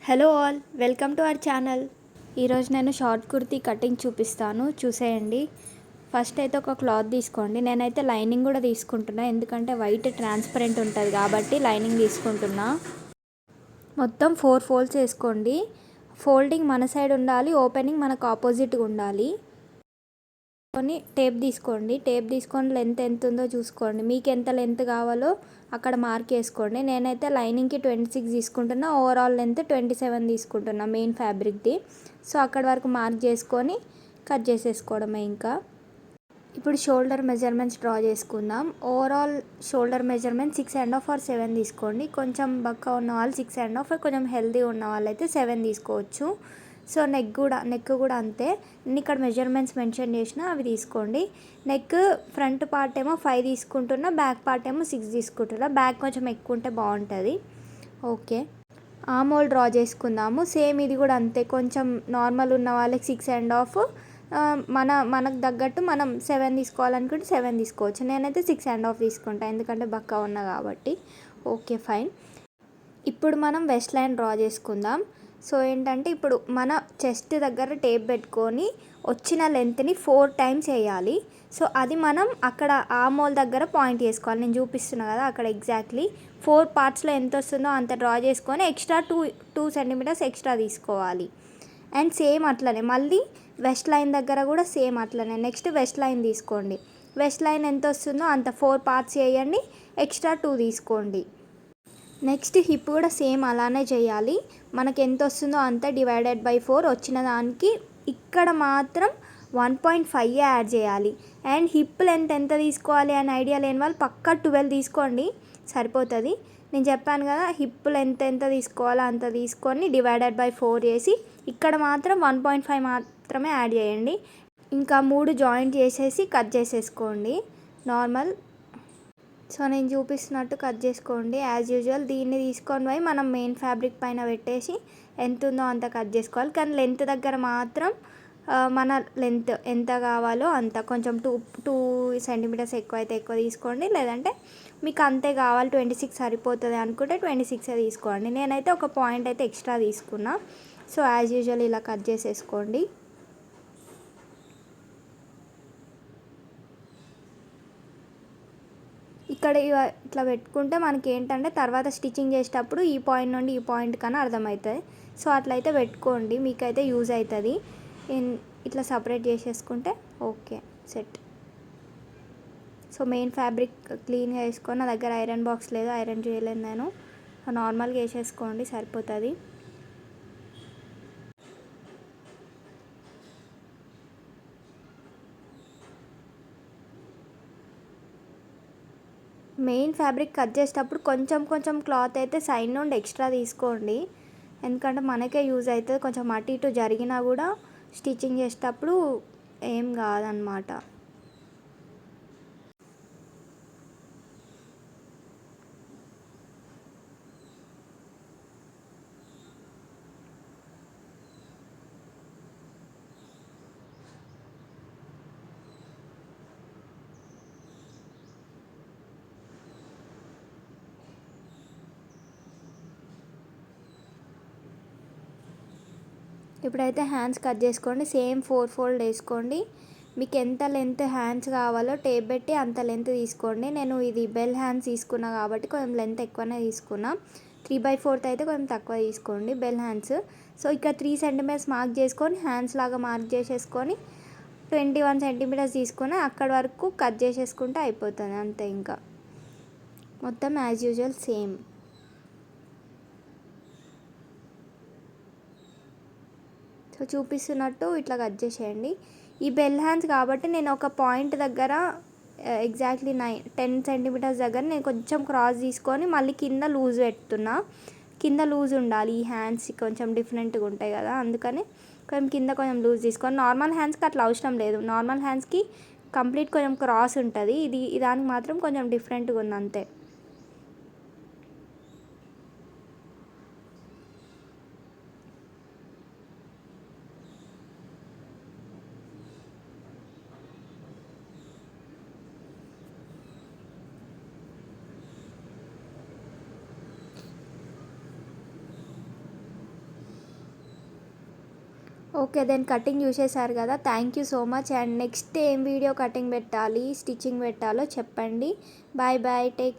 Hello all, welcome to our channel. ఈరోజు నేను short kurti cutting చూపిస్తాను, చూసేయండి. ఫస్ట్ అయితే ఒక క్లాత్ తీసుకోండి. నేనైతే లైనింగ్ కూడా తీసుకుంటున్నా, ఎందుకంటే వైట్ ట్రాన్స్పరెంట్ ఉంటుంది కాబట్టి లైనింగ్ తీసుకుంటున్నా. మొత్తం 4 ఫోల్డ్స్ వేసుకోండి. ఫోల్డింగ్ మన సైడ్ ఉండాలి, ఓపెనింగ్ మనకు ఆపోజిట్గా ఉండాలి. టేప్ తీసుకోండి. టేప్ తీసుకొని లెంత్ ఎంత ఉందో చూసుకోండి. మీకు ఎంత లెంత్ కావాలో అక్కడ మార్క్ వేసుకోండి. నేనైతే లైనింగ్కి 26 తీసుకుంటున్నా, ఓవరాల్ లెంత్ 27 తీసుకుంటున్నా మెయిన్ ఫ్యాబ్రిక్ది. సో అక్కడ వరకు మార్క్ చేసుకొని కట్ చేసేసుకోవడమే. ఇంకా ఇప్పుడు షోల్డర్ మెజర్మెంట్స్ డ్రా చేసుకుందాం. ఓవరాల్ షోల్డర్ మెజర్మెంట్ 6.5 or 7 తీసుకోండి. కొంచెం బక్క ఉన్న వాళ్ళు 6.5, కొంచెం హెల్దీ ఉన్న వాళ్ళు అయితే 7 తీసుకోవచ్చు. సో నెక్ కూడా అంతే. నేను ఇక్కడ మెజర్మెంట్స్ మెన్షన్ చేసిన అవి తీసుకోండి. నెక్ ఫ్రంట్ పార్ట్ ఏమో 5 తీసుకుంటున్నా, బ్యాక్ పార్ట్ ఏమో 6 తీసుకుంటున్నా. బ్యాక్ కొంచెం ఎక్కువ ఉంటే బాగుంటుంది. ఓకే, ఆర్మ్ హోల్ డ్రా చేసుకుందాము. సేమ్ ఇది కూడా అంతే. కొంచెం నార్మల్ ఉన్న వాళ్ళకి 6.5, మనకు తగ్గట్టు మనం 7 తీసుకోవాలనుకుంటే 7 తీసుకోవచ్చు. నేనైతే 6.5 తీసుకుంటాను, ఎందుకంటే బక్క ఉన్నా కాబట్టి. Okay fine. ఇప్పుడు మనం వెస్ట్ లైన్ డ్రా చేసుకుందాం. సో ఏంటంటే ఇప్పుడు మన చెస్ట్ దగ్గర టేప్ పెట్టుకొని వచ్చిన లెంత్ని 4 times వేయాలి. సో అది మనం అక్కడ ఆర్మ్ హోల్ దగ్గర పాయింట్ చేసుకోవాలి. నేను చూపిస్తున్నా కదా, అక్కడ ఎగ్జాక్ట్లీ 4 partsలో ఎంత వస్తుందో అంత డ్రా చేసుకొని ఎక్స్ట్రా 2 centimeters ఎక్స్ట్రా తీసుకోవాలి. అండ్ సేమ్ అట్లనే మళ్ళీ వెస్ట్ లైన్ దగ్గర కూడా సేమ్ అట్లనే. నెక్స్ట్ వెస్ట్ లైన్ తీసుకోండి. వెస్ట్ లైన్ ఎంత వస్తుందో అంత 4 parts వేయండి, ఎక్స్ట్రా 2 తీసుకోండి. నెక్స్ట్ హిప్ కూడా సేమ్ అలానే చేయాలి. మనకి ఎంత వస్తుందో అంత డివైడెడ్ బై 4 వచ్చిన దానికి ఇక్కడ మాత్రం 1.5 యాడ్ చేయాలి. అండ్ హిప్ లెంత్ ఎంత తీసుకోవాలి అని ఐడియా లేని వాళ్ళు పక్కా 12 తీసుకోండి, సరిపోతుంది. నేను చెప్పాను కదా, హిప్ లెంత్ ఎంత తీసుకోవాలో అంత తీసుకొని డివైడెడ్ బై 4 చేసి ఇక్కడ మాత్రం 1.5 మాత్రమే యాడ్ చేయండి. ఇంకా 3 జాయింట్ చేసేసి కట్ చేసేసుకోండి నార్మల్. సో నేను చూపిస్తున్నట్టు కట్ చేసుకోండి యాజ్ యూజువల్. దీన్ని తీసుకొని పోయి మనం మెయిన్ ఫ్యాబ్రిక్ పైన పెట్టేసి ఎంత ఉందో అంత కట్ చేసుకోవాలి. కానీ లెంత్ దగ్గర మాత్రం మన లెంత్ ఎంత కావాలో అంత, కొంచెం 2 centimeters ఎక్కువ అయితే ఎక్కువ తీసుకోండి, లేదంటే మీకు అంతే కావాలి 26 సరిపోతుంది అనుకుంటే 26 తీసుకోండి. నేనైతే ఒక పాయింట్ అయితే ఎక్స్ట్రా తీసుకున్నా. సో యాజ్ యూజువల్ ఇలా కట్ చేసేసుకోండి. ఇక్కడ ఇట్లా పెట్టుకుంటే మనకి ఏంటంటే తర్వాత స్టిచ్చింగ్ చేసేటప్పుడు ఈ పాయింట్ నుండి ఈ పాయింట్ కన్నా అర్థమవుతుంది. సో అట్లయితే పెట్టుకోండి, మీకైతే యూజ్ అవుతుంది. ఇట్లా సపరేట్ చేసేసుకుంటే okay set. So main fabric క్లీన్గా వేసుకొని, నా దగ్గర ఐరన్ బాక్స్ లేదు, ఐరన్ చేయలేదు నేను, నార్మల్గా వేసేసుకోండి సరిపోతుంది. మెయిన్ ఫ్యాబ్రిక్ కట్ చేసేటప్పుడు కొంచెం క్లాత్ అయితే సైడ్ నుండి ఎక్స్ట్రా తీసుకోండి, ఎందుకంటే మనకే యూజ్ అవుతుంది. కొంచెం అటు ఇటు జరిగినా కూడా స్టిచ్చింగ్ చేసేటప్పుడు ఏం కాదనమాట. ఇప్పుడైతే హ్యాండ్స్ కట్ చేసుకోండి. సేమ్ 4 fold వేసుకోండి. మీకు ఎంత లెంత్ హ్యాండ్స్ కావాలో టేప్ పెట్టి అంత లెంత్ తీసుకోండి. నేను ఇది బెల్ హ్యాండ్స్ తీసుకున్నా కాబట్టి కొంచెం లెంత్ ఎక్కువనే తీసుకున్నా. 3/4 అయితే కొంచెం తక్కువ తీసుకోండి బెల్ హ్యాండ్స్. సో ఇక్కడ 3 centimeters మార్క్ చేసుకొని హ్యాండ్స్ లాగా మార్క్ చేసేసుకొని 21 centimeters తీసుకొని అక్కడ వరకు కట్ చేసేసుకుంటే అయిపోతుంది అంతే. ఇంకా మొత్తం యాజ్ యూజువల్ సేమ్. సో చూపిస్తున్నట్టు ఇట్లా కట్ చేసేయండి. ఈ బెల్ హ్యాండ్స్ కాబట్టి నేను ఒక పాయింట్ దగ్గర ఎగ్జాక్ట్లీ 10 centimeters దగ్గర నేను కొంచెం క్రాస్ తీసుకొని మళ్ళీ కింద లూజ్ పెడుతున్నా. కింద లూజ్ ఉండాలి, ఈ హ్యాండ్స్ కొంచెం డిఫరెంట్గా ఉంటాయి కదా, అందుకని కొంచెం కింద కొంచెం లూజ్ తీసుకొని. నార్మల్ హ్యాండ్స్కి అట్లా అవసరం లేదు, నార్మల్ హ్యాండ్స్కి కంప్లీట్ కొంచెం క్రాస్ ఉంటుంది. దానికి మాత్రం కొంచెం డిఫరెంట్గా ఉంది అంతే. ఓకే దెన్ కటింగ్ చూసేసారు కదా, thank you so much. And next ఏం వీడియో కటింగ్ పెట్టాలి, స్టిచ్చింగ్ పెట్టాలో చెప్పండి. Bye bye, take